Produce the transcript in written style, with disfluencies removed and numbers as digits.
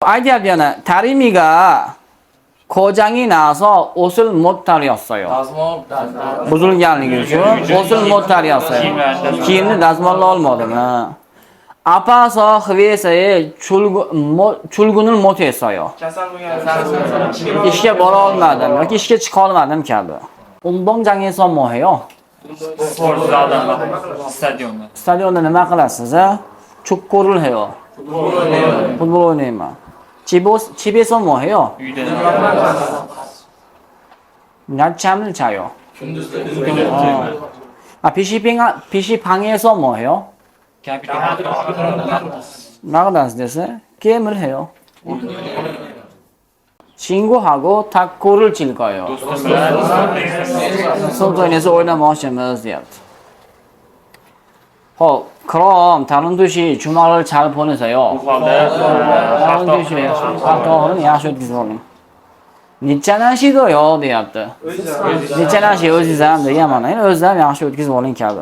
aytyapti yana Tarimiga ko'jangi naso o'sil mo'ttariyossayo. Buzilganligi uchun o'sil mo'ttariyossayo. Kiyimni dazmolla olmadimi? Apaso xivesay chulgunul mo'tesayo. Ishga bora olmadim yoki ishga chiqa olmadim kabi. 운동장에서 뭐 해요? 스타디온da nima qilasiz? 축구를 해요. futbol o'ynayman. 집에서 뭐 해요? 낮잠을 자요. PC방에서 뭐 해요? 나가다스 됐어요? 게임을 해요. 친구하고 탁구를 칠 거예요. 소도인에서 오이나마시면서 deyapti. Xo'p, krom ta'lim tushi jumalar 잘 보내세요. ta'lim tushi hafta oxirini yaxshi o'tkazib oling. Necha nashidoyo deyapti. Necha nashi o'zingiz ham degan ma'no. O'zingiz ham yaxshi o'tkazib oling kabi.